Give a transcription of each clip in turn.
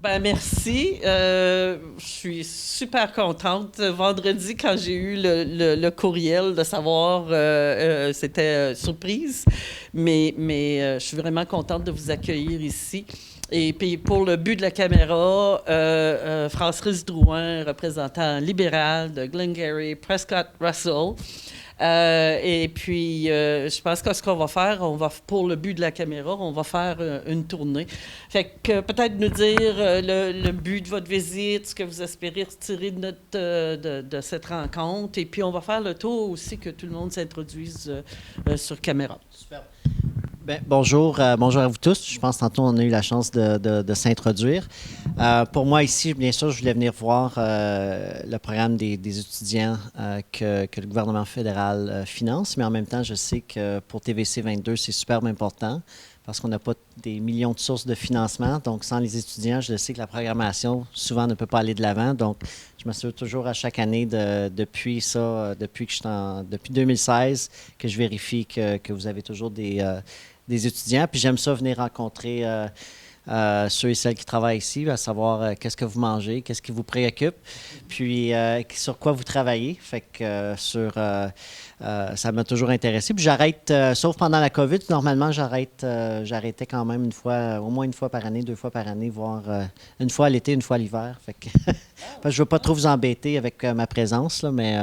Ben merci. Je suis super contente. Vendredi, quand j'ai eu le courriel de savoir, c'était surprise, mais je suis vraiment contente de vous accueillir ici. Et puis pour le but de la caméra, Francis Drouin, représentant libéral de Glengarry, Prescott Russell. Et puis, je pense que ce qu'on va faire, pour le but de la caméra, on va faire une tournée. Fait que peut-être nous dire le but de votre visite, ce que vous espérez retirer de cette rencontre. Et puis, on va faire le tour aussi que tout le monde s'introduise sur caméra. Super. Bien, bonjour à vous tous. Je pense que tantôt, on a eu la chance de s'introduire. Pour moi, ici, bien sûr, je voulais venir voir le programme des étudiants que le gouvernement fédéral finance, mais en même temps, je sais que pour TVC 22, c'est super important parce qu'on n'a pas des millions de sources de financement. Donc, sans les étudiants, je sais que la programmation, souvent, ne peut pas aller de l'avant. Donc, je m'assure toujours à chaque année, depuis 2016, que je vérifie que vous avez toujours des étudiants. Puis j'aime ça venir rencontrer ceux et celles qui travaillent ici, à savoir qu'est-ce que vous mangez, qu'est-ce qui vous préoccupe, puis sur quoi vous travaillez. Fait que ça m'a toujours intéressé. Puis j'arrête, sauf pendant la COVID, normalement j'arrêtais quand même au moins une fois par année, 2 fois par année, voire une fois à l'été, une fois à l'hiver. Fait que je ne veux pas trop vous embêter avec ma présence, là, mais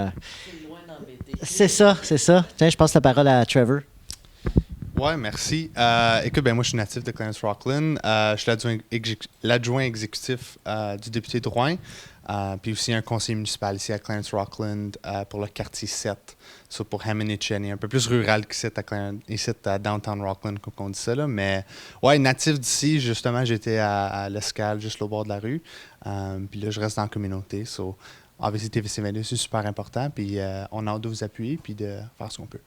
C'est loin d'embêter. c'est ça. Tiens, je passe la parole à Trevor. Ouais, merci. Écoute, moi, je suis natif de Clarence-Rockland. Je suis l'adjoint exécutif du député Drouin, puis aussi un conseiller municipal ici à Clarence-Rockland pour le quartier 7, pour Hamonic-Cheney, un peu plus rural qu'ici à Downtown Rockland, comme on dit ça. Là. Mais ouais, natif d'ici, justement, j'étais à l'Escale, juste au bord de la rue. Puis là, je reste dans la communauté. Obviously, TVC 22, c'est super important. Puis on a hâte de vous appuyer puis de faire ce qu'on peut.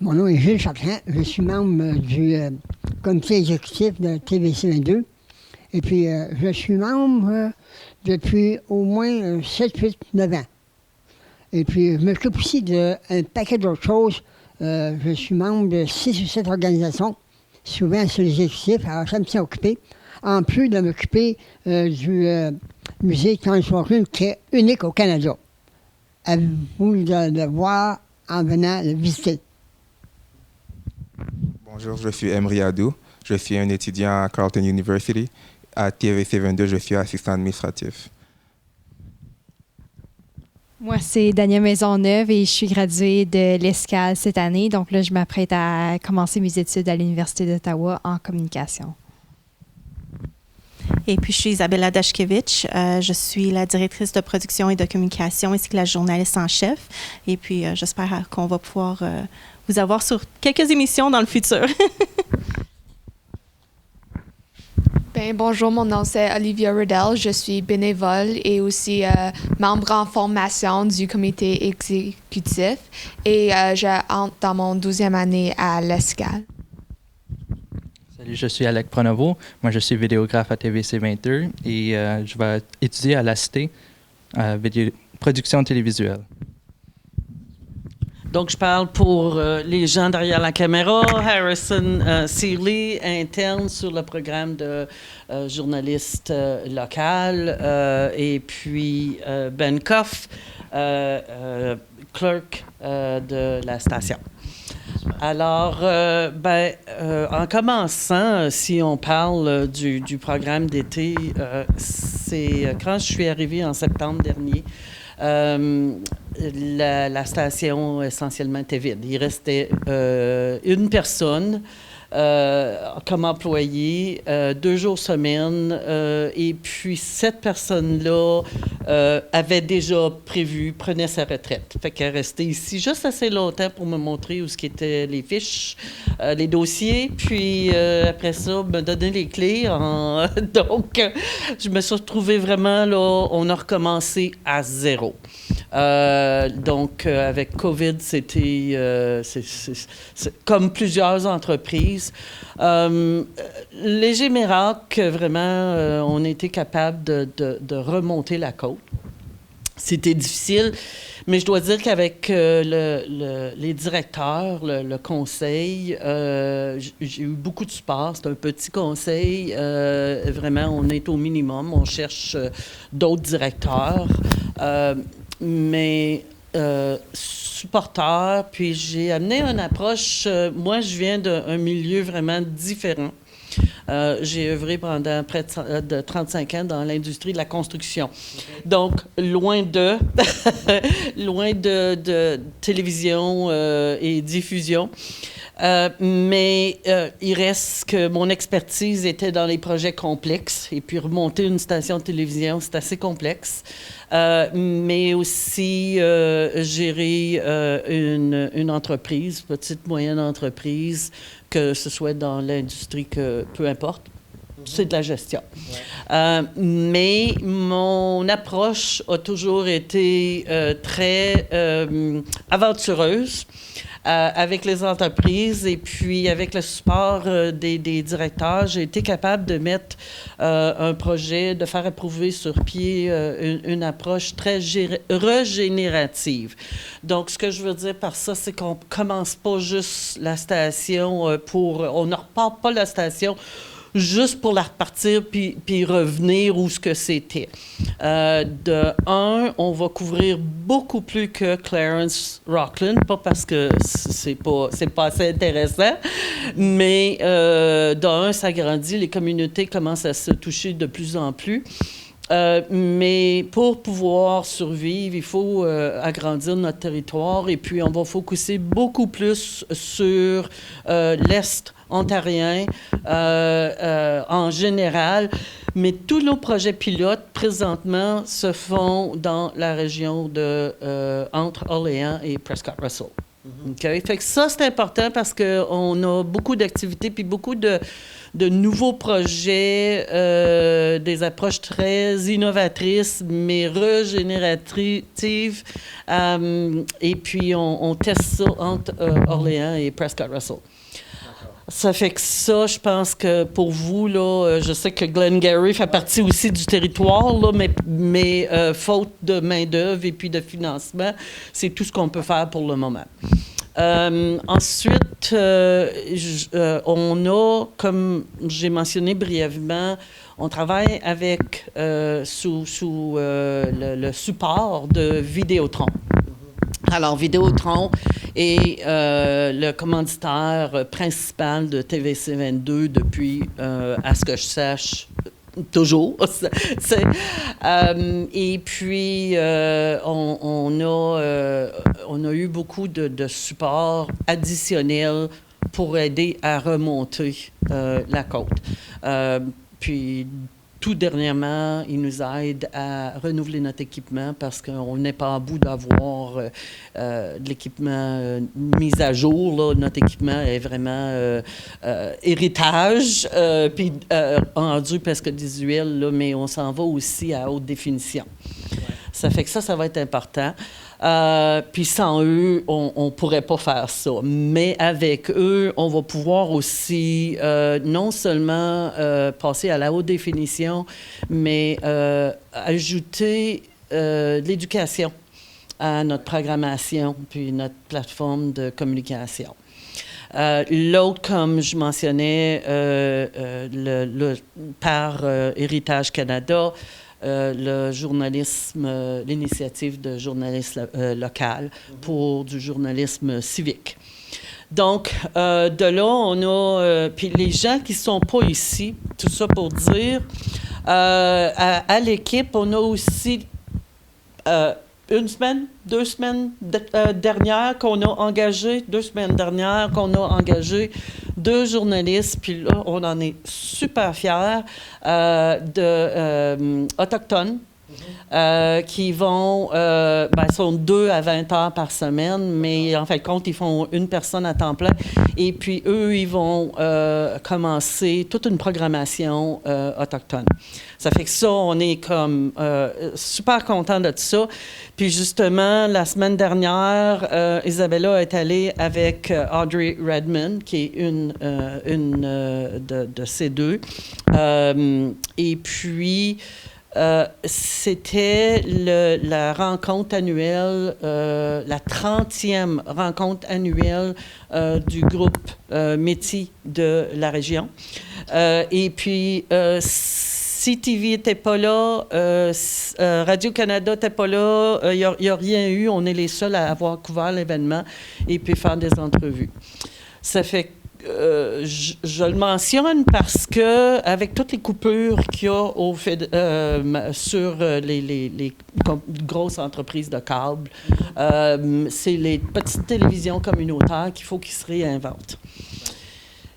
Mon nom est Gilles Chapelain. Je suis membre du comité exécutif de TVC 22. Et puis, je suis membre depuis au moins 7, 8, 9 ans. Et puis, je m'occupe aussi d'un paquet d'autres choses. Je suis membre de 6 ou 7 organisations, souvent sur l'exécutif, alors ça me tient occupé. En plus de m'occuper du musée Clarence Rockland, qui est unique au Canada. À vous de voir en venant le visiter. Bonjour, je suis Emery Adou. Je suis un étudiant à Carleton University. À TVC 22, je suis assistant administratif. Moi, c'est Danielle Maisonneuve et je suis graduée de l'Escale cette année. Donc là, je m'apprête à commencer mes études à l'Université d'Ottawa en communication. Et puis, je suis Isabella Dashkevich. Je suis la directrice de production et de communication ainsi que la journaliste en chef. Et puis, j'espère qu'on va pouvoir vous avoir sur quelques émissions dans le futur. Bonjour, mon nom c'est Olivia Riddell. Je suis bénévole et aussi membre en formation du comité exécutif. Et j'entre dans mon 12e année à l'Escale. Salut, je suis Alec Pronovo. Moi, je suis vidéographe à TVC 22 et je vais étudier à la Cité, production télévisuelle. Donc, je parle pour les gens derrière la caméra. Harrison Seeley, interne sur le programme de journaliste local. Et puis, Ben Koff, clerk de la station. Alors, en commençant, si on parle du programme d'été, c'est quand je suis arrivée en septembre dernier, la station essentiellement était vide. Il restait une personne comme employé, 2 jours semaine, et puis cette personne-là avait déjà prenait sa retraite. Fait qu'elle restait ici juste assez longtemps pour me montrer où ce qui étaient les fiches, les dossiers, puis après ça, me donner les clés. Donc, je me suis retrouvée vraiment là, on a recommencé à zéro. Donc, avec COVID, c'était c'est comme plusieurs entreprises. Léger miracle, vraiment, on a été capable de remonter la côte. C'était difficile, mais je dois dire qu'avec les directeurs, le conseil, j'ai eu beaucoup de support. C'est un petit conseil. Vraiment, on est au minimum. On cherche d'autres directeurs. Mais supporters, puis j'ai amené une approche. Moi, je viens d'un milieu vraiment différent. J'ai œuvré pendant près de 35 ans dans l'industrie de la construction. Donc, loin de télévision et diffusion. Mais il reste que mon expertise était dans les projets complexes. Et puis, remonter une station de télévision, c'est assez complexe. Mais aussi gérer une entreprise, petite, moyenne entreprise, que ce soit dans l'industrie, peu importe. C'est de la gestion. Mais mon approche a toujours été très aventureuse avec les entreprises et puis avec le support des directeurs. J'ai été capable de mettre un projet, de faire approuver sur pied une approche très régénérative. Donc, ce que je veux dire par ça, c'est qu'on ne commence pas juste la station on ne repart pas la station juste pour la repartir puis revenir où ce que c'était. On va couvrir beaucoup plus que Clarence Rockland, pas parce que c'est pas assez intéressant, mais ça grandit, les communautés commencent à se toucher de plus en plus. Mais pour pouvoir survivre, il faut agrandir notre territoire et puis on va focuser beaucoup plus sur l'Est ontarien en général, mais tous nos projets pilotes présentement se font dans la région entre Orléans et Prescott-Russell. Okay? Fait que ça, c'est important parce qu'on a beaucoup d'activités puis beaucoup de nouveaux projets, des approches très innovatrices, mais régénératives. Et puis, on teste ça entre Orléans et Prescott-Russell. Ça fait que ça, je pense que pour vous, là, je sais que Glengarry fait partie aussi du territoire, là, mais faute de main-d'œuvre et puis de financement, c'est tout ce qu'on peut faire pour le moment. Ensuite, on a, comme j'ai mentionné brièvement, on travaille avec sous le support de Vidéotron. Alors, Vidéotron est le commanditaire principal de TVC 22 depuis, à ce que je sache, toujours. Et puis, on a eu beaucoup de support additionnel pour aider à remonter la côte. Puis, tout dernièrement, ils nous aident à renouveler notre équipement parce qu'on n'est pas à bout d'avoir de l'équipement mis à jour. Là. Notre équipement est vraiment héritage, puis rendu presque visuel, là, mais on s'en va aussi à haute définition. Ça fait que ça va être important. Puis sans eux, on ne pourrait pas faire ça. Mais avec eux, on va pouvoir aussi non seulement passer à la haute définition, mais ajouter de l'éducation à notre programmation puis notre plateforme de communication. L'autre, comme je mentionnais, par Héritage Canada, le journalisme, l'initiative de journalisme local pour du journalisme civique. Donc, de là, on a... puis les gens qui ne sont pas ici, tout ça pour dire, à l'équipe, on a aussi une semaine, 2 semaines dernières qu'on a engagé, 2 semaines dernières qu'on a engagé 2 journalistes, puis là, on en est super fiers, autochtones, qui vont, sont 2 à 20 heures par semaine, mais en fin de compte, ils font une personne à temps plein. Et puis, eux, ils vont commencer toute une programmation autochtone. Ça fait que ça, on est comme super content de ça. Puis justement, la semaine dernière, Isabella est allée avec Audrey Redmond, qui est une de ces 2. Et puis, C'était la rencontre annuelle, la 30e rencontre annuelle du groupe Métis de la région. Et puis, CTV n'était pas là, Radio-Canada n'était pas là, il n'y a rien eu. On est les seuls à avoir couvert l'événement et puis faire des entrevues. Ça fait que je le mentionne parce que avec toutes les coupures qu'il y a sur les grosses entreprises de câble, c'est les petites télévisions communautaires qu'il faut qu'ils se réinventent.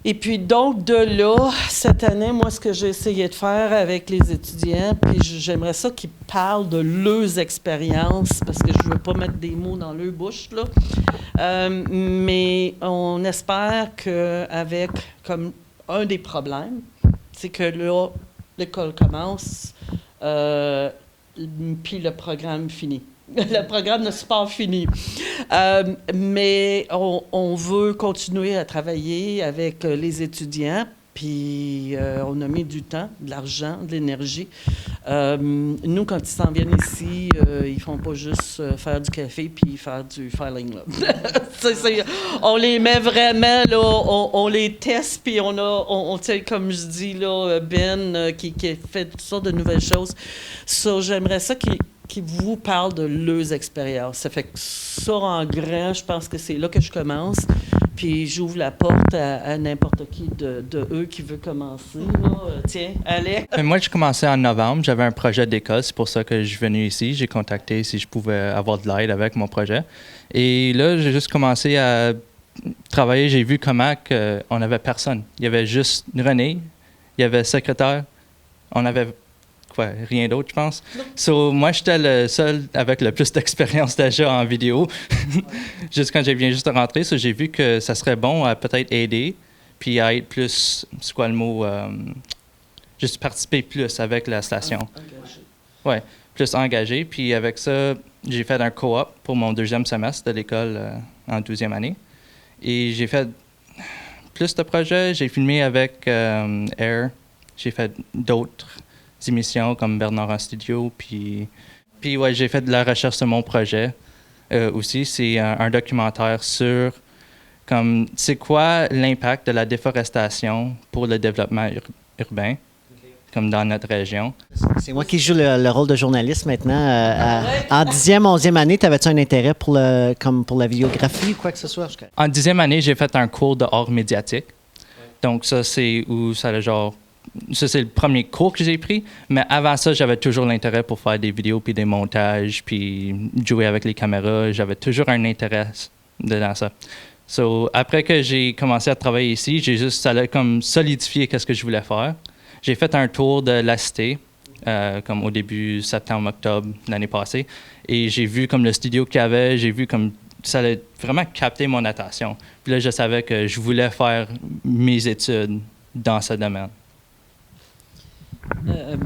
Et puis donc, de là, cette année, moi, ce que j'ai essayé de faire avec les étudiants, puis j'aimerais ça qu'ils parlent de leurs expériences, parce que je ne veux pas mettre des mots dans leur bouche, là. Mais on espère qu'avec, comme un des problèmes, c'est que là, l'école commence, puis le programme finit. Le programme ne s'est pas fini. Mais on veut continuer à travailler avec les étudiants, puis on a mis du temps, de l'argent, de l'énergie. Nous, quand ils s'en viennent ici, ils font pas juste faire du café puis faire du filing. Là. On les met vraiment, là, on les teste, puis on comme je dis, là, Ben, qui fait toutes sortes de nouvelles choses. Ça, j'aimerais ça qui vous parle de leurs expériences. Ça fait que ça, en grand, je pense que c'est là que je commence. Puis j'ouvre la porte à n'importe qui de eux qui veut commencer. Là. Tiens, Alex. Moi, j'ai commencé en novembre. J'avais un projet d'école. C'est pour ça que je suis venu ici. J'ai contacté si je pouvais avoir de l'aide avec mon projet. Et là, j'ai juste commencé à travailler. J'ai vu comment on n'avait personne. Il y avait juste René, il y avait le secrétaire. On avait rien d'autre, je pense. So, moi, j'étais le seul avec le plus d'expérience déjà en vidéo. Juste quand j'ai juste de rentrer, so, j'ai vu que ça serait bon à peut-être aider, puis à être plus, c'est quoi le mot, juste participer plus avec la station. Oui, plus engagé. Puis avec ça, j'ai fait un co-op pour mon 2e semestre de l'école en 12e année. Et j'ai fait plus de projets. J'ai filmé avec Air. J'ai fait d'autres émissions comme Bernard en studio. Puis ouais, j'ai fait de la recherche sur mon projet aussi. C'est un documentaire sur comme c'est quoi l'impact de la déforestation pour le développement urbain, comme dans notre région. C'est moi qui joue le rôle de journaliste maintenant. En 10e, 11e année, t'avais-tu un intérêt pour la vidéographie ou quoi que ce soit? En 10e année, j'ai fait un cours de art médiatique. Donc ça, c'est où ça ça, c'est le premier cours que j'ai pris, mais avant ça, j'avais toujours l'intérêt pour faire des vidéos, puis des montages, puis jouer avec les caméras. J'avais toujours un intérêt dans ça. So, après que j'ai commencé à travailler ici, ça a comme solidifié qu'est-ce que je voulais faire. J'ai fait un tour de la cité, comme au début septembre-octobre l'année passée, et j'ai vu comme le studio qu'il y avait, j'ai vu comme ça a vraiment capté mon attention. Puis là, je savais que je voulais faire mes études dans ce domaine.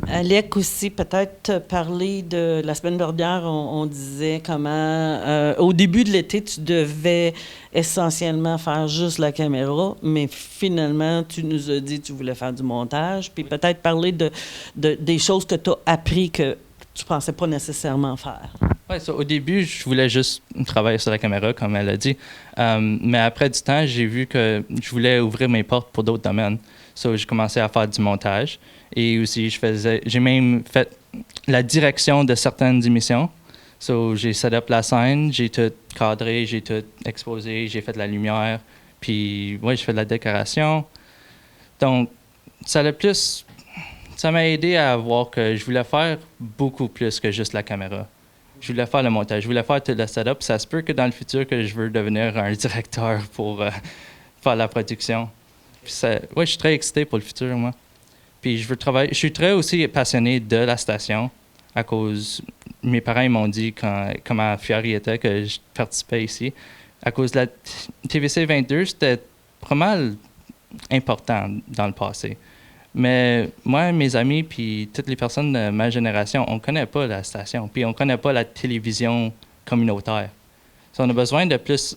Alec aussi, peut-être parler de la semaine dernière, on disait comment au début de l'été, tu devais essentiellement faire juste la caméra, mais finalement, tu nous as dit que tu voulais faire du montage, puis peut-être parler des choses que tu as appris que tu ne pensais pas nécessairement faire. Oui, au début, je voulais juste travailler sur la caméra, comme elle a dit, mais après du temps, j'ai vu que je voulais ouvrir mes portes pour d'autres domaines. J'ai commencé à faire du montage. Et aussi, j'ai même fait la direction de certaines émissions. J'ai set up la scène, j'ai tout cadré, j'ai tout exposé, j'ai fait de la lumière. Puis, ouais, j'ai fait de la décoration. Donc, ça m'a aidé à voir que je voulais faire beaucoup plus que juste la caméra. Je voulais faire le montage, je voulais faire tout le setup. Ça se peut que dans le futur, que je veux devenir un directeur pour faire la production. Puis je suis très excité pour le futur, moi. Puis je veux travailler. Je suis très aussi passionné de la station à cause. Mes parents ils m'ont dit comment fier ils étaient que je participais ici. À cause de la TVC 22, c'était vraiment important dans le passé. Mais moi, mes amis, puis toutes les personnes de ma génération, on ne connaît pas la station, puis on ne connaît pas la télévision communautaire. On a besoin de plus.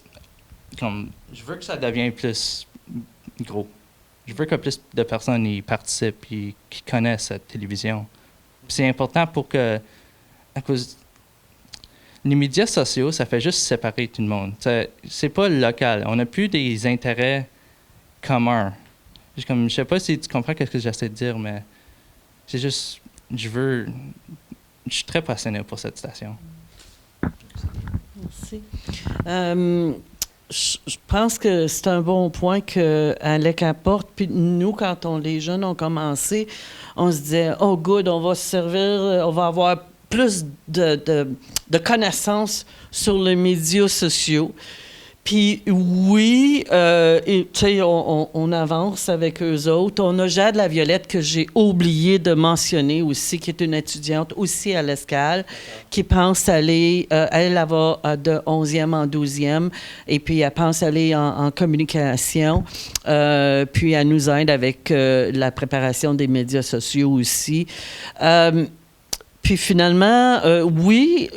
Je veux que ça devienne plus gros. Je veux que plus de personnes y participent et qui connaissent cette télévision. c'est important pour que, à cause les médias sociaux, ça fait juste séparer tout le monde. C'est pas local. On n'a plus des intérêts communs. Je sais pas si tu comprends ce que j'essaie de dire, mais c'est juste, je suis très passionné pour cette station. Merci. Je pense que c'est un bon point qu'Alec apporte. Puis nous, quand les jeunes ont commencé, on se disait, oh good, on va se servir, on va avoir plus de connaissances sur les médias sociaux. Puis oui, tu sais, on avance avec eux autres. On a Jade Laviolette, que j'ai oublié de mentionner aussi, qui est une étudiante aussi à l'Escale, qui pense aller, elle va de 11e en 12e, et puis elle pense aller en communication. Puis elle nous aide avec la préparation des médias sociaux aussi. Puis finalement, oui,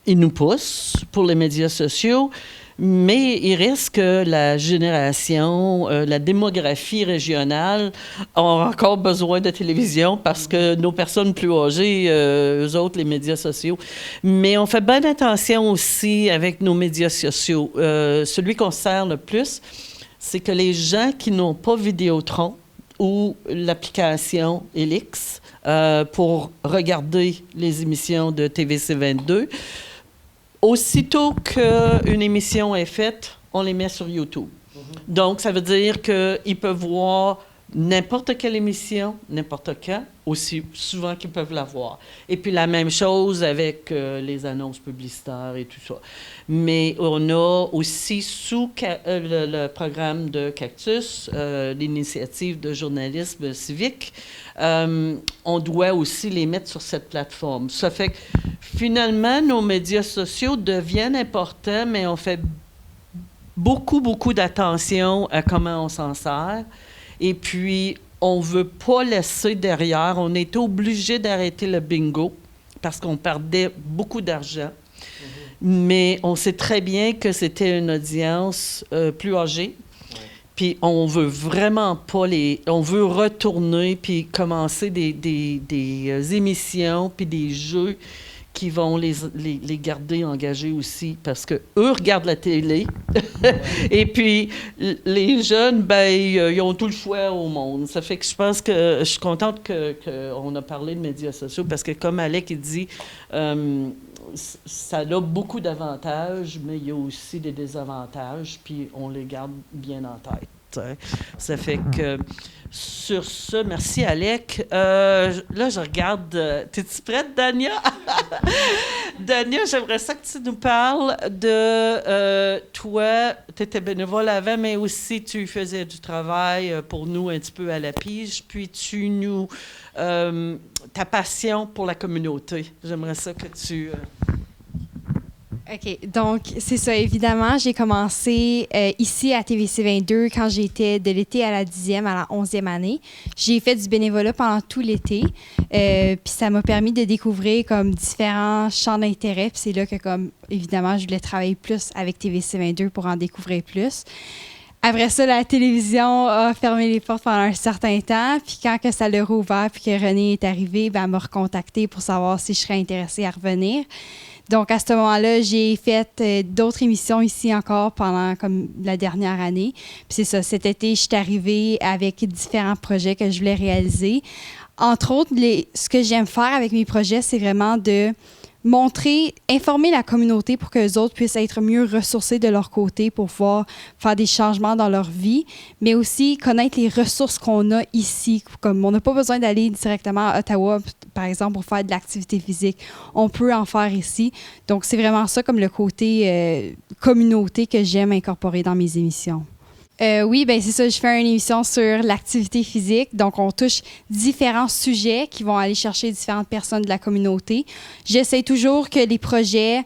ils nous poussent pour les médias sociaux, mais il reste que la génération, la démographie régionale ont encore besoin de télévision parce que nos personnes plus âgées, eux autres, les médias sociaux. Mais on fait bonne attention aussi avec nos médias sociaux. Celui qu'on sert le plus, c'est que les gens qui n'ont pas Vidéotron ou l'application Elix pour regarder les émissions de TVC 22, aussitôt qu'une émission est faite, on les met sur YouTube. Donc, ça veut dire qu'ils peuvent voir n'importe quelle émission, n'importe quand, aussi souvent qu'ils peuvent la voir. Et puis la même chose avec les annonces publicitaires et tout ça. Mais on a aussi sous le programme de Cactus, l'initiative de journalisme civique, on doit aussi les mettre sur cette plateforme. Ça fait que finalement, nos médias sociaux deviennent importants, mais on fait beaucoup, beaucoup d'attention à comment on s'en sert. Et puis, on ne veut pas laisser derrière. On était obligé d'arrêter le bingo parce qu'on perdait beaucoup d'argent. Mais on sait très bien que c'était une audience plus âgée. Puis on veut vraiment pas on veut retourner puis commencer des émissions puis des jeux qui vont les garder engagés aussi, parce qu'eux regardent la télé. Et puis, les jeunes, ben, ils ont tout le choix au monde. Ça fait que je pense que je suis contente qu'on a parlé de médias sociaux, parce que comme Alec il dit, ça a beaucoup d'avantages, mais il y a aussi des désavantages, puis on les garde bien en tête. Ça fait que, sur ce, merci Alec. Là, je regarde. T'es-tu prête, Dania? Dania, j'aimerais ça que tu nous parles de toi. Tu étais bénévole avant, mais aussi tu faisais du travail pour nous un petit peu à la pige. Puis tu nous. Ta passion pour la communauté. J'aimerais ça que tu. OK. Donc, c'est ça. Évidemment, j'ai commencé ici à TVC 22 quand j'étais de l'été à la 10e, à la 11e année. J'ai fait du bénévolat pendant tout l'été. Puis ça m'a permis de découvrir comme différents champs d'intérêt. Puis c'est là que, comme, évidemment, je voulais travailler plus avec TVC 22 pour en découvrir plus. Après ça, la télévision a fermé les portes pendant un certain temps. Puis quand que ça l'a rouvert puis que René est arrivé, ben, elle m'a recontactée pour savoir si je serais intéressée à revenir. Donc, à ce moment-là, j'ai fait d'autres émissions ici encore pendant comme la dernière année. Puis c'est ça, cet été, je suis arrivée avec différents projets que je voulais réaliser. Entre autres, ce que j'aime faire avec mes projets, c'est vraiment de informer la communauté pour que les autres puissent être mieux ressourcés de leur côté pour pouvoir faire des changements dans leur vie, mais aussi connaître les ressources qu'on a ici. Comme on n'a pas besoin d'aller directement à Ottawa, par exemple, pour faire de l'activité physique. On peut en faire ici. Donc, c'est vraiment ça comme le côté communauté que j'aime incorporer dans mes émissions. Oui, ben c'est ça. Je fais une émission sur l'activité physique. Donc, on touche différents sujets qui vont aller chercher différentes personnes de la communauté. J'essaie toujours que les projets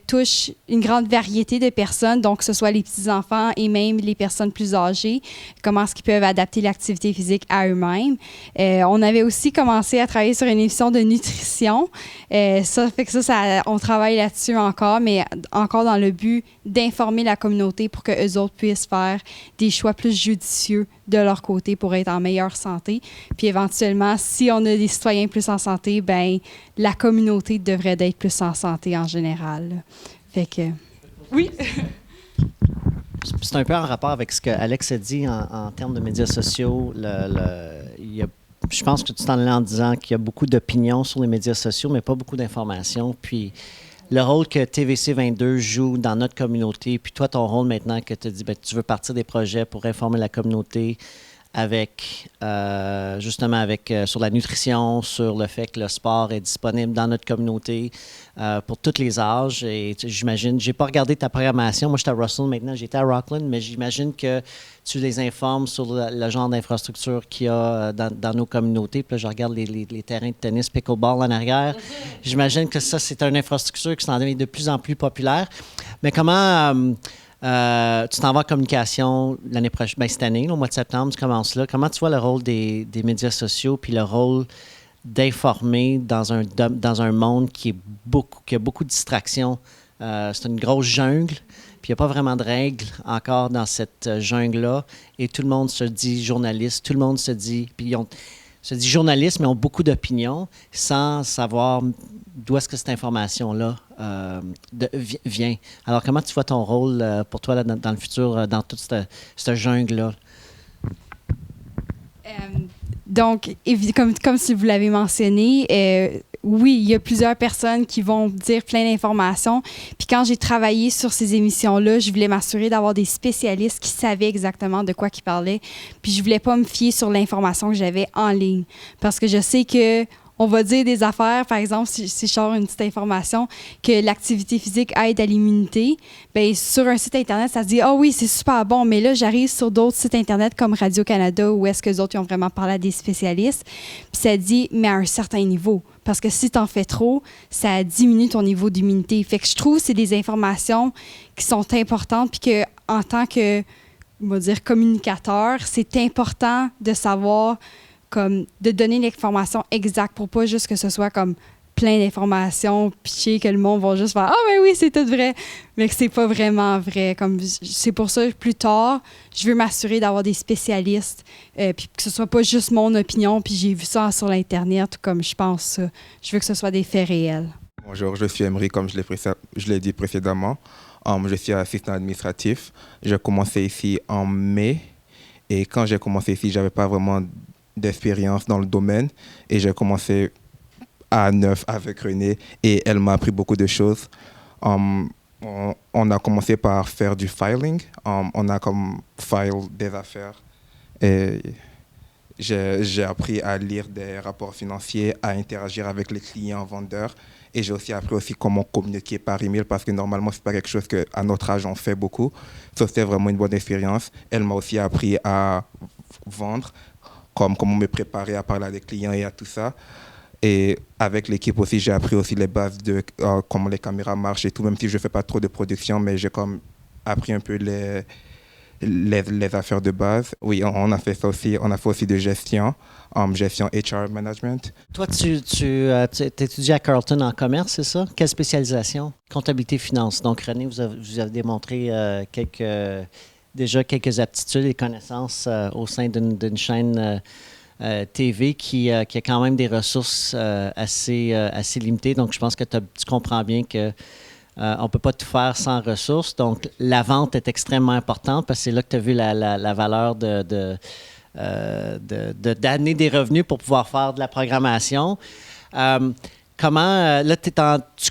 touchent une grande variété de personnes, donc que ce soit les petits-enfants et même les personnes plus âgées, comment est-ce qu'ils peuvent adapter l'activité physique à eux-mêmes. On avait aussi commencé à travailler sur une émission de nutrition. Ça fait que on travaille là-dessus encore, mais encore dans le but d'informer la communauté pour qu'eux autres puissent faire des choix plus judicieux de leur côté pour être en meilleure santé. Puis éventuellement, si on a des citoyens plus en santé, ben la communauté devrait être plus en santé en général. Là. Fait que... Oui! C'est un peu en rapport avec ce que Alex a dit en termes de médias sociaux. Je pense que tu t'en allais en disant qu'il y a beaucoup d'opinions sur les médias sociaux, mais pas beaucoup d'informations. Puis le rôle que TVC 22 joue dans notre communauté, puis toi, ton rôle maintenant que tu dis, ben, tu veux partir des projets pour informer la communauté avec, justement, sur la nutrition, sur le fait que le sport est disponible dans notre communauté pour tous les âges. Et j'imagine, j'ai pas regardé ta programmation. Moi, j'étais à Russell maintenant, j'étais à Rockland, mais j'imagine que tu les informes sur le genre d'infrastructure qu'il y a dans nos communautés. Puis là, je regarde les terrains de tennis, pickleball en arrière. J'imagine que ça, c'est une infrastructure qui s'en devient de plus en plus populaire. Mais comment... tu t'en vas en communication l'année prochaine, ben cette année, là, au mois de septembre, tu commences là. Comment tu vois le rôle des médias sociaux puis le rôle d'informer dans un monde qui a beaucoup de distractions? C'est une grosse jungle, puis il n'y a pas vraiment de règles encore dans cette jungle-là. Et tout le monde se dit journaliste, tout le monde se dit... Puis se dit journaliste, mais ont beaucoup d'opinions sans savoir d'où est-ce que cette information-là vient. Alors, comment tu vois ton rôle pour toi là, dans le futur, dans toute cette jungle-là? Donc, comme si vous l'avez mentionné, oui, il y a plusieurs personnes qui vont dire plein d'informations. Puis quand j'ai travaillé sur ces émissions-là, je voulais m'assurer d'avoir des spécialistes qui savaient exactement de quoi ils parlaient. Puis je voulais pas me fier sur l'information que j'avais en ligne. Parce que je sais que on va dire des affaires, par exemple, si je sors une petite information, que l'activité physique aide à l'immunité, bien, sur un site Internet, ça se dit « Ah oui, c'est super bon », mais là, j'arrive sur d'autres sites Internet comme Radio-Canada où est-ce que les autres ils ont vraiment parlé à des spécialistes, puis ça dit « Mais à un certain niveau ». Parce que si tu en fais trop, ça diminue ton niveau d'immunité. Fait que je trouve que c'est des informations qui sont importantes, puis qu'en tant que, on va dire, communicateur, c'est important de savoir... comme de donner l'information exacte pour pas juste que ce soit comme plein d'informations pitchées que le monde va juste faire « Ah, ben oui, c'est tout vrai! » Mais que c'est pas vraiment vrai. Comme, c'est pour ça, plus tard, je veux m'assurer d'avoir des spécialistes puis que ce soit pas juste mon opinion puis j'ai vu ça sur l'Internet comme je pense ça. Je veux que ce soit des faits réels. Bonjour, je suis Emery, comme je l'ai dit précédemment. Je suis assistant administratif. J'ai commencé ici en mai et quand j'ai commencé ici, j'avais pas vraiment d'expérience dans le domaine et j'ai commencé à 9 avec Renée et elle m'a appris beaucoup de choses. On a commencé par faire du filing. On a comme file des affaires et j'ai appris à lire des rapports financiers, à interagir avec les clients vendeurs et j'ai aussi appris aussi comment communiquer par email parce que normalement c'est pas quelque chose qu'à notre âge on fait beaucoup. Ça c'était vraiment une bonne expérience. Elle m'a aussi appris à vendre, comment me préparer à parler à des clients et à tout ça. Et avec l'équipe aussi, j'ai appris aussi les bases de comment les caméras marchent et tout, même si je ne fais pas trop de production, mais j'ai comme appris un peu les affaires de base. Oui, on a fait ça aussi. On a fait aussi de gestion, gestion HR management. Toi, tu étudies à Carleton en commerce, c'est ça? Quelle spécialisation? Comptabilité finance. Donc, René, vous avez démontré déjà quelques aptitudes et connaissances au sein d'une chaîne TV qui a quand même des ressources assez limitées. Donc, je pense que tu comprends bien que on ne peut pas tout faire sans ressources. Donc, la vente est extrêmement importante parce que c'est là que tu as vu la valeur d'amener des revenus pour pouvoir faire de la programmation. Comment, là, tu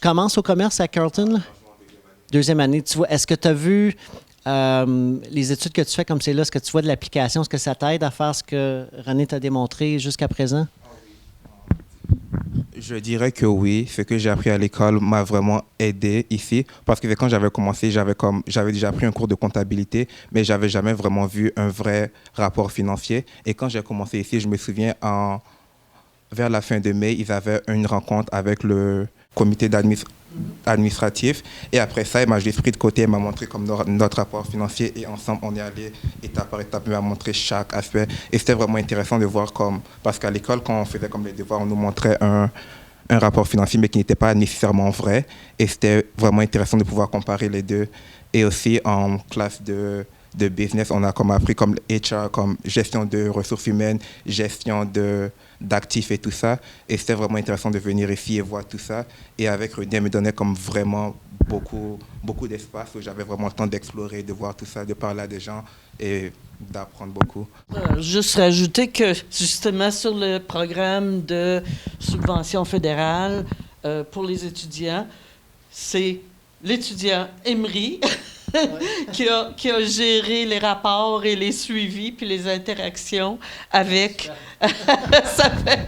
commences au commerce à Carleton? Là? Deuxième année. Tu vois, est-ce que tu as vu les études que tu fais comme c'est là, est-ce que tu vois de l'application? Est-ce que ça t'aide à faire ce que René t'a démontré jusqu'à présent? Je dirais que oui. Ce que j'ai appris à l'école m'a vraiment aidé ici. Parce que quand j'avais commencé, j'avais déjà pris un cours de comptabilité, mais je n'avais jamais vraiment vu un vrai rapport financier. Et quand j'ai commencé ici, je me souviens, vers la fin de mai, ils avaient une rencontre avec le comité administratif. Et après ça, il m'a juste pris de côté et m'a montré comme notre rapport financier. Et ensemble, on est allé étape par étape, il m'a montré chaque aspect. Et c'était vraiment intéressant de voir parce qu'à l'école, quand on faisait comme les devoirs, on nous montrait un rapport financier, mais qui n'était pas nécessairement vrai. Et c'était vraiment intéressant de pouvoir comparer les deux. Et aussi en classe de de business. On a comme appris comme HR, comme gestion de ressources humaines, gestion d'actifs et tout ça. Et c'était vraiment intéressant de venir ici et voir tout ça. Et avec René, elle me donnait comme vraiment beaucoup d'espace où j'avais vraiment le temps d'explorer, de voir tout ça, de parler à des gens et d'apprendre beaucoup. Juste rajouter que justement sur le programme de subvention fédérale pour les étudiants, c'est l'étudiant Emery qui a géré les rapports et les suivis puis les interactions avec... Ça fait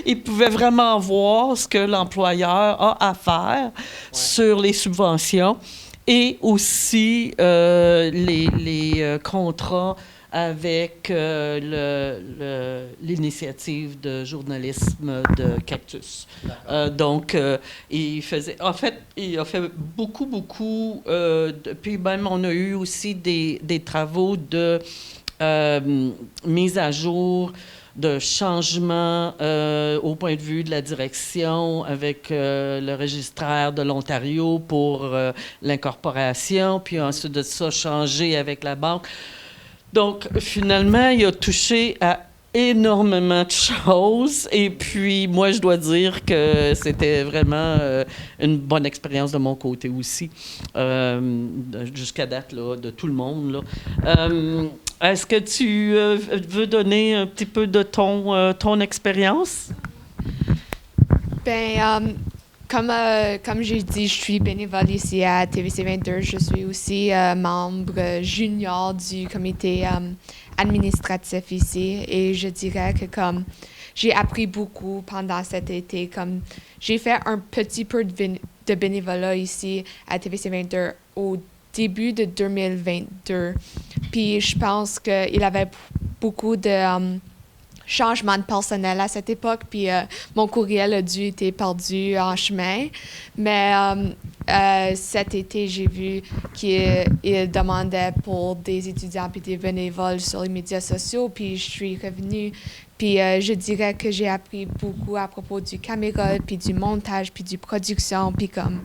qu'il pouvait vraiment voir ce que l'employeur a à faire sur les subventions et aussi les contrats avec l'initiative de journalisme de Cactus. Donc, il a fait beaucoup, puis même on a eu aussi des travaux de mise à jour, de changement au point de vue de la direction avec le registraire de l'Ontario pour l'incorporation, puis ensuite de ça, changer avec la banque. Donc, finalement, il a touché à énormément de choses. Et puis, moi, je dois dire que c'était vraiment une bonne expérience de mon côté aussi, jusqu'à date, là, de tout le monde. Là. Est-ce que tu veux donner un petit peu de ton expérience? Comme j'ai dit, je suis bénévole ici à TVC 22. Je suis aussi membre junior du comité administratif ici. Et je dirais que j'ai appris beaucoup pendant cet été. J'ai fait un petit peu de bénévolat ici à TVC 22 au début de 2022. Puis je pense qu'il y avait beaucoup de... changement de personnel à cette époque, puis mon courriel a dû être perdu en chemin. Mais cet été, j'ai vu qu'il demandait pour des étudiants puis des bénévoles sur les médias sociaux, puis je suis revenue. Puis je dirais que j'ai appris beaucoup à propos du caméra, puis du montage, puis du production, puis comme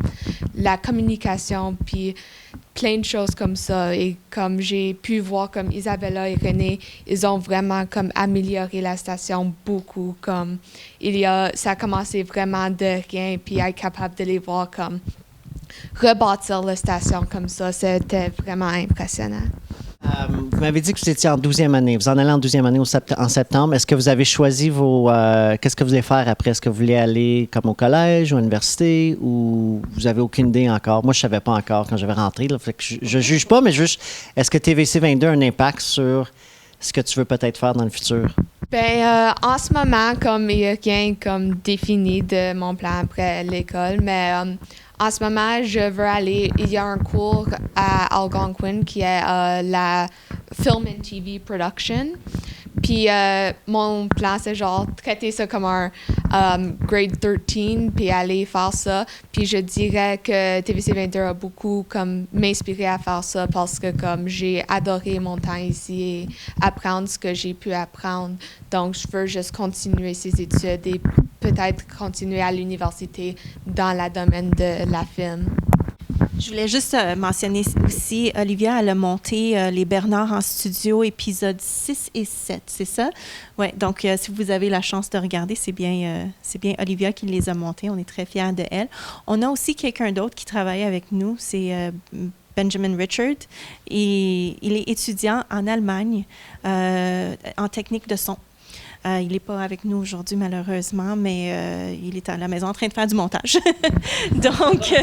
la communication, puis plein de choses comme ça. Et comme j'ai pu voir comme Isabella et René, ils ont vraiment comme amélioré la station beaucoup. Comme ça a commencé vraiment de rien, puis être capable de les voir comme rebâtir la station comme ça, c'était vraiment impressionnant. Vous m'avez dit que vous étiez en 12e année. Vous en allez en 12e année en septembre. Est-ce que vous avez choisi qu'est-ce que vous voulez faire après? Est-ce que vous voulez aller comme au collège ou à l'université ou vous n'avez aucune idée encore? Moi, je ne savais pas encore quand j'avais rentré. Là, fait que je ne juge pas, mais juste, est-ce que TVC 22 a un impact sur ce que tu veux peut-être faire dans le futur? En ce moment, il n'y a rien comme défini de mon plan après l'école, mais en ce moment, il y a un cours à Algonquin qui est la Film and TV Production. Puis mon plan, c'est traiter ça comme un grade 13, puis aller faire ça. Puis je dirais que TVC 22 a beaucoup m'inspiré à faire ça parce que j'ai adoré mon temps ici et apprendre ce que j'ai pu apprendre. Donc, je veux juste continuer ces études et peut-être continuer à l'université dans le domaine de la film. Je voulais juste mentionner aussi, Olivia, elle a monté les Bernard en studio, épisodes 6 et 7, c'est ça? Oui, donc si vous avez la chance de regarder, c'est bien Olivia qui les a montés. On est très fiers de elle. On a aussi quelqu'un d'autre qui travaille avec nous, c'est Benjamin Richard. Et il est étudiant en Allemagne en technique de son. Il n'est pas avec nous aujourd'hui, malheureusement, mais il est à la maison en train de faire du montage. Donc,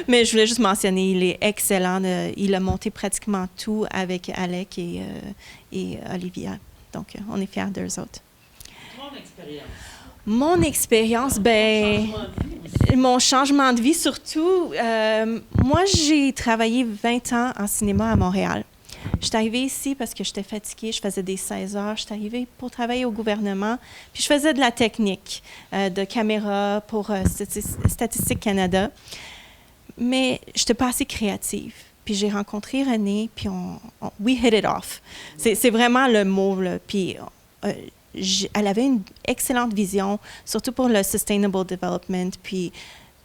mais je voulais juste mentionner, il est excellent. Il a monté pratiquement tout avec Alec et Olivia. Donc, on est fiers d'eux autres. Mon expérience, mon changement de vie surtout. Moi, j'ai travaillé 20 ans en cinéma à Montréal. Je suis arrivée ici parce que j'étais fatiguée, je faisais des 16 heures. Je suis arrivée pour travailler au gouvernement, puis je faisais de la technique, de caméra pour Statistique Canada. Mais je n'étais pas assez créative. Puis j'ai rencontré René, puis we hit it off. C'est vraiment le mot, là. Puis elle avait une excellente vision, surtout pour le sustainable development, puis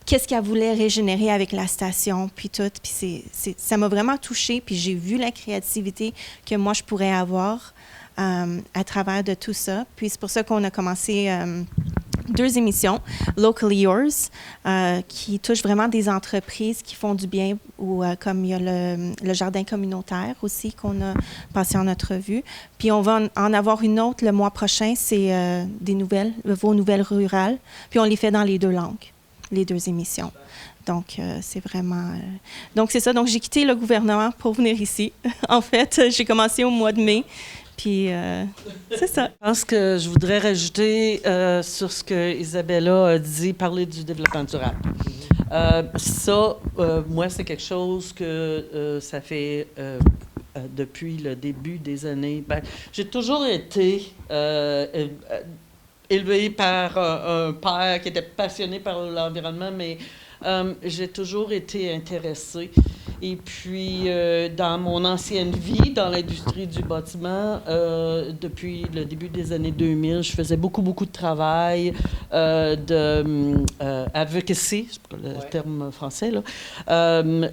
qu'est-ce qu'elle voulait régénérer avec la station, puis tout. Puis ça m'a vraiment touchée, puis j'ai vu la créativité que moi, je pourrais avoir à travers de tout ça. Puis c'est pour ça qu'on a commencé 2 émissions, Locally Yours, qui touchent vraiment des entreprises qui font du bien, ou comme il y a le jardin communautaire aussi qu'on a passé en entrevue. Puis on va en avoir une autre le mois prochain, c'est vos nouvelles rurales. Puis on les fait dans les 2 langues, les 2 émissions. Donc, c'est vraiment... Donc, c'est ça. Donc, j'ai quitté le gouvernement pour venir ici. En fait, j'ai commencé au mois de mai. Puis, c'est ça. Je pense que je voudrais rajouter sur ce que Isabella a dit, parler du développement durable. Moi, c'est quelque chose que ça fait depuis le début des années. J'ai toujours été élevée par un père qui était passionné par l'environnement, mais j'ai toujours été intéressée. Et puis, dans mon ancienne vie, dans l'industrie du bâtiment, depuis le début des années 2000, je faisais beaucoup de travail advocacy, c'est pas le terme français, là,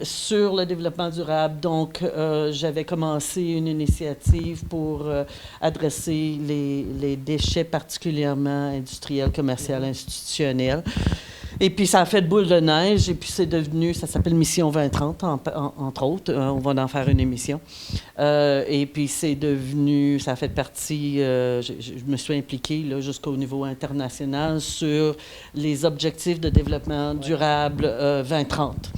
sur le développement durable. Donc, j'avais commencé une initiative pour adresser les déchets particulièrement industriels, commerciaux, institutionnels. Et puis, ça a fait boule de neige, et puis c'est devenu, ça s'appelle Mission 2030, entre autres. On va en faire une émission. Et puis, c'est devenu, ça a fait partie, je me suis impliquée là, jusqu'au niveau international sur les objectifs de développement durable 2030.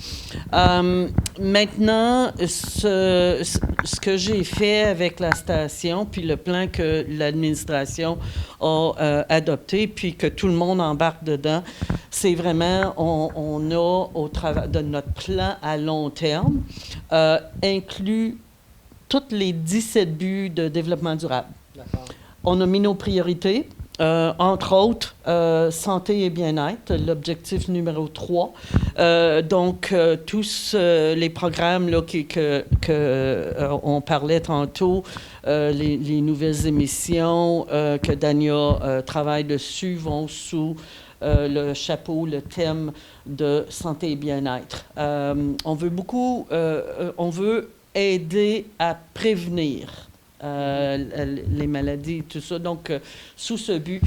Maintenant, ce que j'ai fait avec la station, puis le plan que l'administration a adopté, puis que tout le monde embarque dedans, c'est vraiment, on a, au travers de notre plan à long terme, inclus tous les 17 buts de développement durable. D'accord. On a mis nos priorités, entre autres, santé et bien-être, l'objectif numéro 3. Donc, tous les programmes là, on parlait tantôt, les nouvelles émissions que Dania travaille dessus vont sous le chapeau, le thème de santé et bien-être. On veut aider à prévenir les maladies, tout ça. Donc, sous ce but,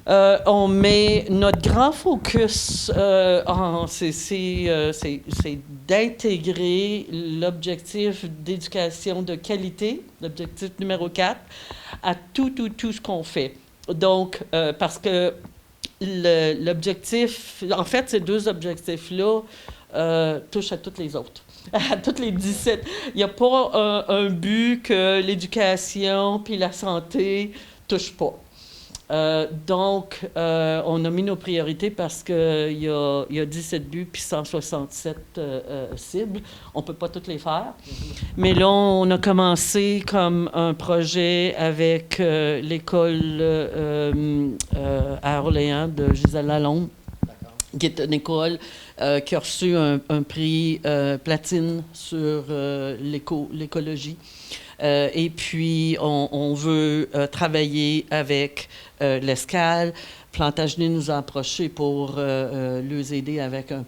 on met notre grand focus, c'est d'intégrer l'objectif d'éducation de qualité, l'objectif numéro 4, à tout ce qu'on fait. Donc, parce que l'objectif, en fait, ces 2 objectifs-là touchent à tous les autres, à toutes les 17. Il n'y a pas un but que l'éducation puis la santé ne touchent pas. Donc, on a mis nos priorités parce qu'il y a 17 buts puis 167 cibles. On ne peut pas toutes les faire. Mais là, on a commencé comme un projet avec l'école à Orléans de Gisèle Lalonde, qui est une école qui a reçu un prix platine sur l'écologie. Et puis, on veut travailler avec l'Escale. Plantagenet nous a approchés pour les aider avec un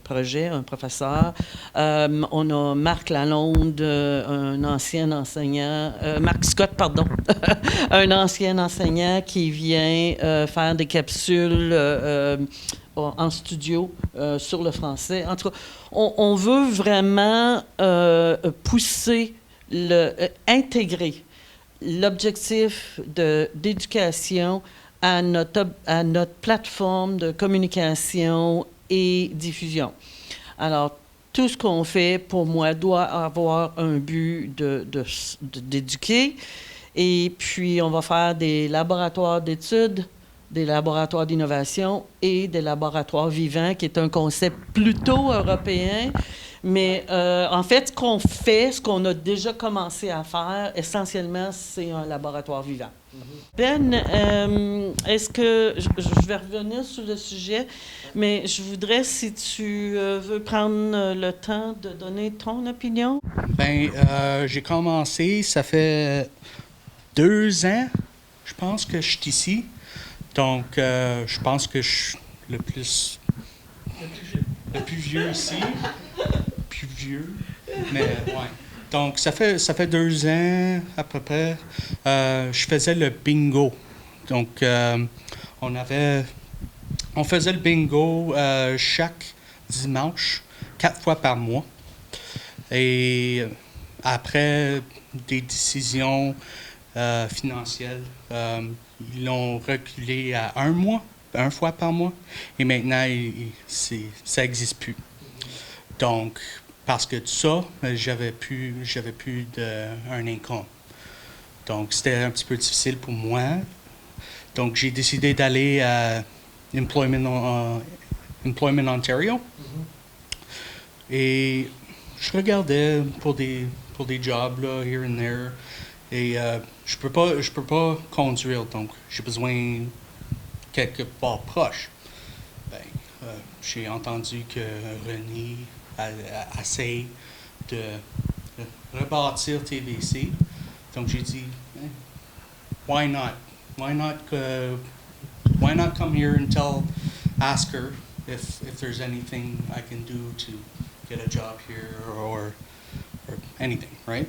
projet, un professeur. On a Marc Lalonde, un ancien enseignant, Marc Scott, pardon, un ancien enseignant qui vient faire des capsules en studio sur le français. En tout cas, on veut vraiment pousser, intégrer l'objectif d'éducation à notre plateforme de communication et diffusion. Alors, tout ce qu'on fait, pour moi, doit avoir un but d'éduquer. Et puis, on va faire des laboratoires d'études, des laboratoires d'innovation et des laboratoires vivants, qui est un concept plutôt européen. Mais en fait, ce qu'on a déjà commencé à faire, essentiellement, c'est un laboratoire vivant. Ben, est-ce que... Je vais revenir sur le sujet, mais je voudrais, si tu veux prendre le temps de donner ton opinion. Bien, j'ai commencé, ça fait 2 ans, je pense que je suis ici. Donc, je pense que je suis le plus le plus vieux ici. Plus vieux, mais ouais. Donc, ça fait 2 ans à peu près. Je faisais le bingo. Donc, on faisait le bingo chaque dimanche, 4 fois par mois. Et après des décisions financières, ils l'ont reculé à 1 mois, 1 fois par mois. Et maintenant, ça n'existe plus. Donc, parce que de ça, j'avais plus un income. Donc, c'était un petit peu difficile pour moi. Donc, j'ai décidé d'aller à Employment Ontario. Et je regardais pour des jobs, là, here and there. Et je peux pas conduire, donc j'ai besoin quelque part proche. Ben, j'ai entendu que René essaie de rebâtir TVC. Donc j'ai dit, why not? Why not come here and ask her if there's anything I can do to get a job here or anything, right?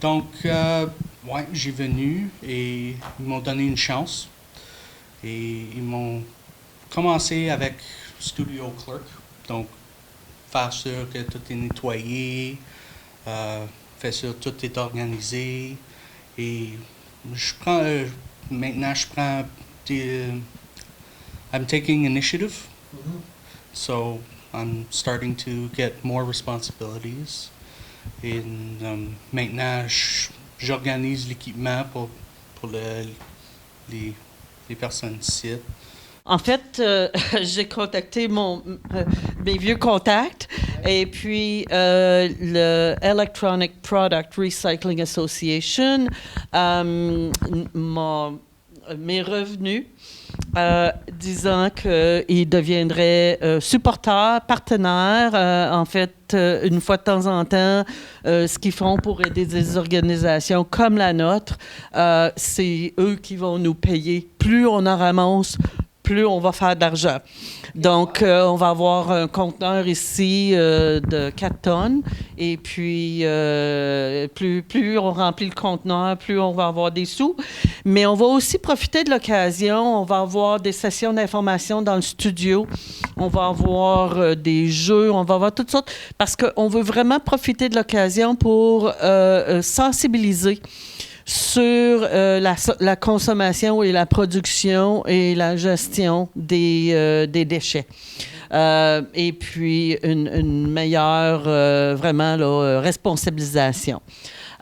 Donc, ouais, j'ai venu et ils m'ont donné une chance. Et ils m'ont commencé avec Studio Clerk. Donc, faire sûr que tout est nettoyé, faire sûr que tout est organisé. Et maintenant, je prends I'm taking initiative. So, I'm starting to get more responsibilities. Et maintenant, j'organise l'équipement pour les personnes ici. En fait, j'ai contacté mes vieux contacts et puis le Electronic Product Recycling Association m'est revenu disant qu'ils deviendraient supporters, partenaires. En fait, une fois de temps en temps, ce qu'ils font pour aider des organisations comme la nôtre, c'est eux qui vont nous payer. Plus on en ramasse, plus on va faire de l'argent. Donc, on va avoir un conteneur ici de 4 tonnes. Et puis, plus on remplit le conteneur, plus on va avoir des sous. Mais on va aussi profiter de l'occasion. On va avoir des sessions d'information dans le studio. On va avoir des jeux. On va avoir toutes sortes. Parce qu'on veut vraiment profiter de l'occasion pour sensibiliser sur la consommation et la production et la gestion des déchets. Et puis, une meilleure, vraiment, là, responsabilisation.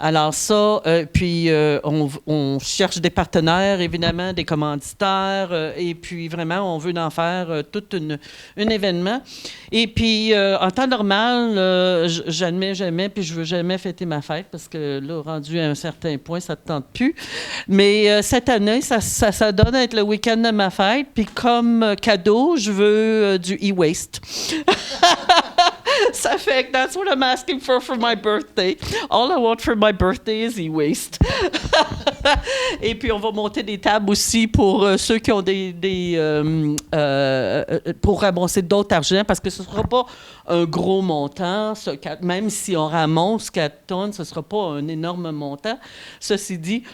Alors ça, puis on cherche des partenaires, évidemment, des commanditaires, et puis vraiment, on veut en faire tout un événement. Et puis, en temps normal, j'admets jamais, puis je veux jamais fêter ma fête, parce que là, rendu à un certain point, ça ne te tente plus. Mais cette année, ça donne à être le week-end de ma fête, puis comme cadeau, je veux du e-waste. Ça fait que that's what I'm asking for my birthday. All I want for my birthday is e-waste. Et puis, on va monter des tables aussi pour ceux qui ont pour ramasser d'autres argent, parce que ce ne sera pas un gros montant. Même si on ramasse 4 tonnes, ce ne sera pas un énorme montant. Ceci dit,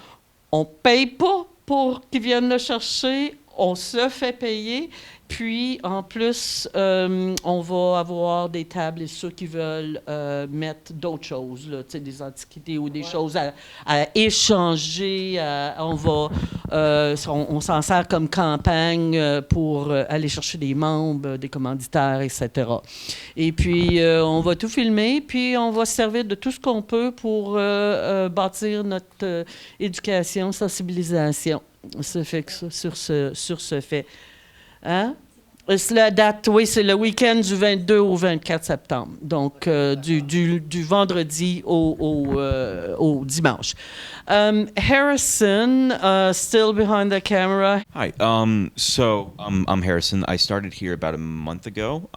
on ne paye pas pour qu'ils viennent le chercher. On se fait payer. Puis, en plus, on va avoir des tables et ceux qui veulent mettre d'autres choses, là, des antiquités ou des choses à échanger. On s'en sert comme campagne pour aller chercher des membres, des commanditaires, etc. Et puis, on va tout filmer, puis on va se servir de tout ce qu'on peut pour bâtir notre éducation, sensibilisation. Ça fait que ça, sur ce fait. Hein? La date, oui, c'est le week-end du 22 au 24 septembre. Donc, du vendredi au dimanche. Harrison, still behind the camera. Hi. I'm Harrison. I started here about a month ago.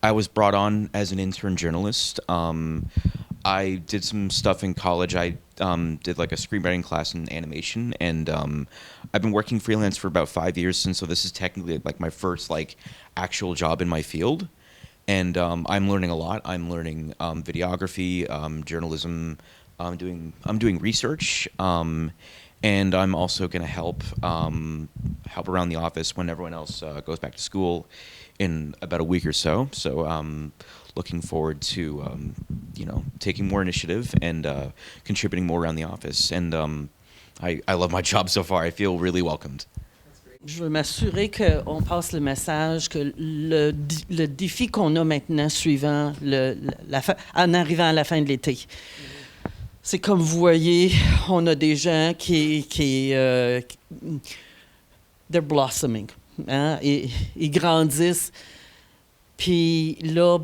I was brought on as an intern journalist. I did some stuff in college. I did like a screenwriting class in animation, and I've been working freelance for about 5 years, and so this is technically like my first like actual job in my field, and I'm learning a lot. I'm learning videography, journalism. I'm doing research, and I'm also going to help around the office when everyone else goes back to school in about a week or so. So looking forward to taking more initiative and contributing more around the office. And I love my job so far. I feel really welcomed. Je veux m'assurer qu'on passe le message que le défi qu'on a maintenant suivant en arrivant à la fin de l'été. C'est comme vous voyez, on a des gens qui they're blossoming, hein? Ils grandissent. Puis là,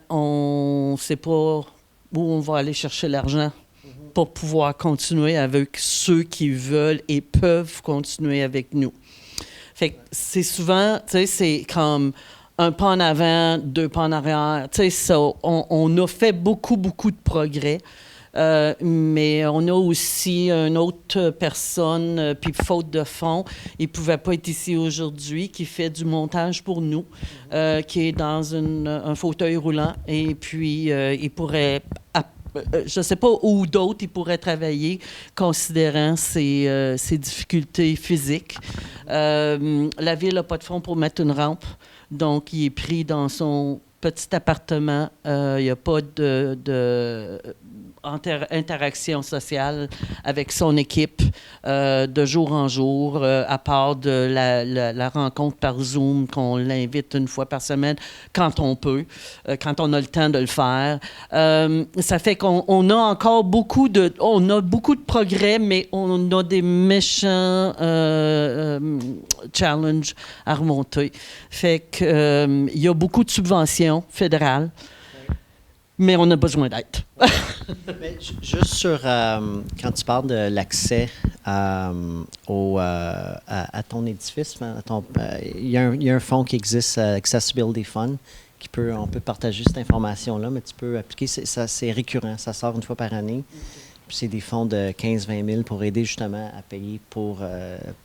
on ne sait pas où on va aller chercher l'argent pour pouvoir continuer avec ceux qui veulent et peuvent continuer avec nous. Fait que c'est souvent, tu sais, c'est comme un pas en avant, 2 pas en arrière. Tu sais, on a fait beaucoup de progrès. Mais on a aussi une autre personne, puis faute de fonds, il ne pouvait pas être ici aujourd'hui, qui fait du montage pour nous, qui est dans un fauteuil roulant. Et puis, il pourrait, je ne sais pas où d'autres il pourrait travailler, considérant ses difficultés physiques. La ville n'a pas de fonds pour mettre une rampe, donc il est pris dans son petit appartement. Il n'y a pas interaction sociale avec son équipe de jour en jour, à part de la rencontre par Zoom qu'on l'invite une fois par semaine quand on peut, quand on a le temps de le faire. Ça fait qu'on a encore beaucoup de progrès, mais on a des méchants challenges à remonter. Fait que il y a beaucoup de subventions fédérales. Mais on a besoin d'aide. Juste sur, quand tu parles de l'accès à ton édifice, il y a un fonds qui existe, Accessibility Fund, on peut partager cette information-là, mais tu peux appliquer, c'est récurrent, ça sort une fois par année. Puis c'est des fonds de 15-20 000 pour aider justement à payer pour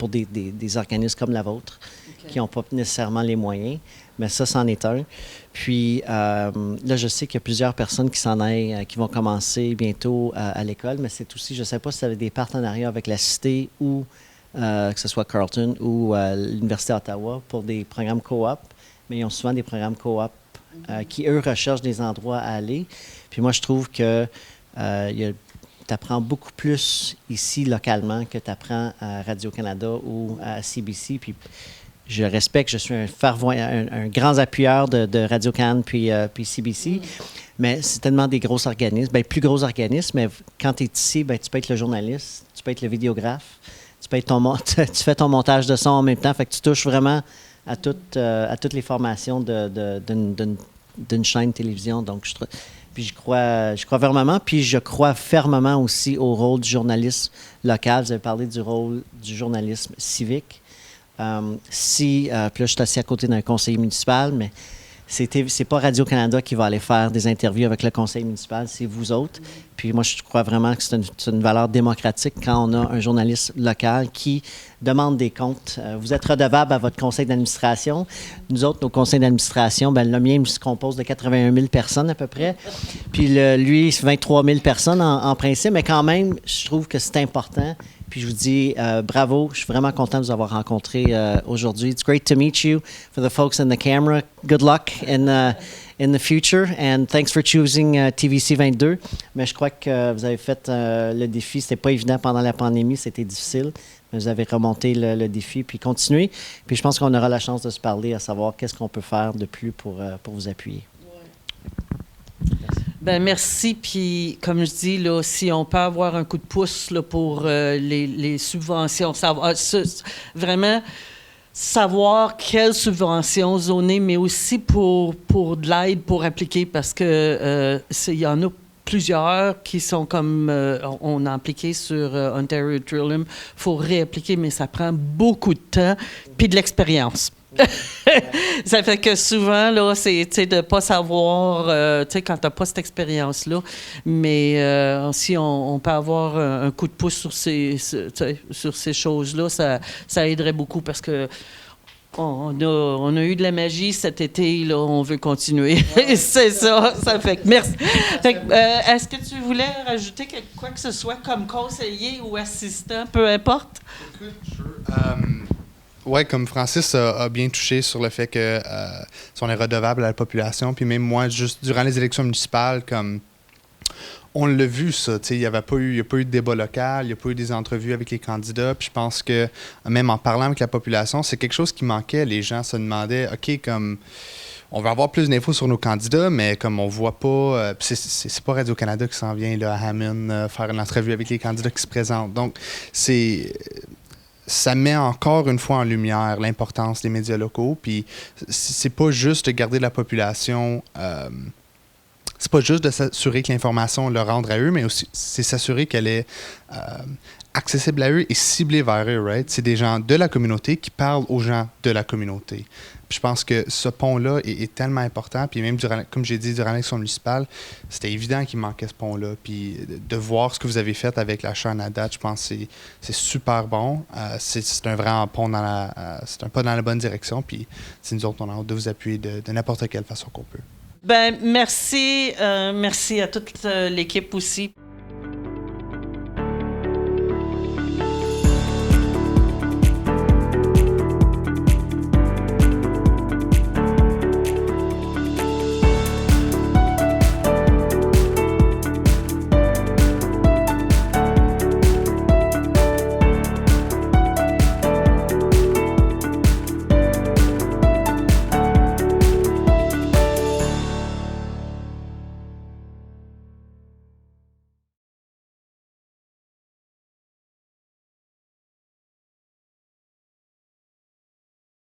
des organismes comme la vôtre, qui n'ont pas nécessairement les moyens, mais ça, c'en est un. Puis là, je sais qu'il y a plusieurs personnes qui s'en aillent, qui vont commencer bientôt à l'école, mais c'est aussi, je ne sais pas si vous avez des partenariats avec la Cité ou que ce soit Carleton ou l'Université d'Ottawa pour des programmes coop, mais ils ont souvent des programmes coop qui, eux, recherchent des endroits à aller. Puis moi, je trouve que tu apprends beaucoup plus ici, localement, que tu apprends à Radio-Canada ou à CBC. Puis je respecte, je suis un grand appuyeur de Radio-Can puis CBC, mais c'est tellement des gros organismes, plus gros organismes, mais quand tu es ici, tu peux être le journaliste, tu peux être le vidéographe, tu peux être tu fais ton montage de son en même temps, fait que tu touches vraiment à toutes les formations d'une chaîne de télévision. Donc, puis je crois fermement, puis je crois fermement aussi au rôle du journalisme local. Vous avez parlé du rôle du journalisme civique. Puis là, je suis assis à côté d'un conseiller municipal, mais c'est pas Radio-Canada qui va aller faire des interviews avec le conseil municipal, c'est vous autres. Puis moi, je crois vraiment que c'est une valeur démocratique quand on a un journaliste local qui demande des comptes. Vous êtes redevable à votre conseil d'administration. Nous autres, nos conseils d'administration, le mien se compose de 81 000 personnes à peu près. Puis lui, c'est 23 000 personnes en principe, mais quand même, je trouve que c'est important. Puis je vous dis bravo, je suis vraiment content de vous avoir rencontré aujourd'hui. It's great to meet you. For the folks in the camera, good luck in the future, and thanks for choosing TVC 22. Mais je crois que vous avez fait le défi. C'était pas évident pendant la pandémie, c'était difficile. Mais vous avez remonté le défi, puis continuez. Puis je pense qu'on aura la chance de se parler, à savoir qu'est-ce qu'on peut faire de plus pour vous appuyer. Merci. Puis, comme je dis, là, si on peut avoir un coup de pouce là, pour les subventions, vraiment savoir quelles subventions zoner, mais aussi pour de l'aide pour appliquer, parce que il y en a plusieurs qui sont comme on a appliqué sur Ontario Trillium. Il faut réappliquer, mais ça prend beaucoup de temps puis de l'expérience. Ça fait que souvent, là, c'est de ne pas savoir, quand tu n'as pas cette expérience-là, mais si on peut avoir un coup de pouce sur ces choses-là, ça aiderait beaucoup parce que on a eu de la magie cet été, là, on veut continuer. C'est ça fait que merci. Fait que, est-ce que tu voulais rajouter quoi que ce soit comme conseiller ou assistant, peu importe? Oui, comme Francis a bien touché sur le fait que on est redevable à la population, puis même moi, juste durant les élections municipales, comme on l'a vu, ça. Il n'y a pas eu de débat local, il n'y a pas eu des entrevues avec les candidats. Puis je pense que même en parlant avec la population, c'est quelque chose qui manquait. Les gens se demandaient, OK, comme on veut avoir plus d'infos sur nos candidats, mais comme on voit pas, c'est pas Radio-Canada qui s'en vient là, à Hammond faire une entrevue avec les candidats qui se présentent. Donc, ça met encore une fois en lumière l'importance des médias locaux. Puis c'est pas juste de garder la population. C'est pas juste de s'assurer que l'information leur rendre à eux, mais aussi c'est s'assurer qu'elle est accessible à eux et ciblée vers eux, right? C'est des gens de la communauté qui parlent aux gens de la communauté. Puis je pense que ce pont-là est tellement important. Puis même, comme j'ai dit, durant l'élection municipale, c'était évident qu'il manquait ce pont-là. Puis de voir ce que vous avez fait avec la chaîne à date, je pense que c'est super bon. C'est un vrai pont c'est un pas dans la bonne direction. Puis nous autres, on a hâte de vous appuyer de n'importe quelle façon qu'on peut. Ben merci à toute l'équipe aussi.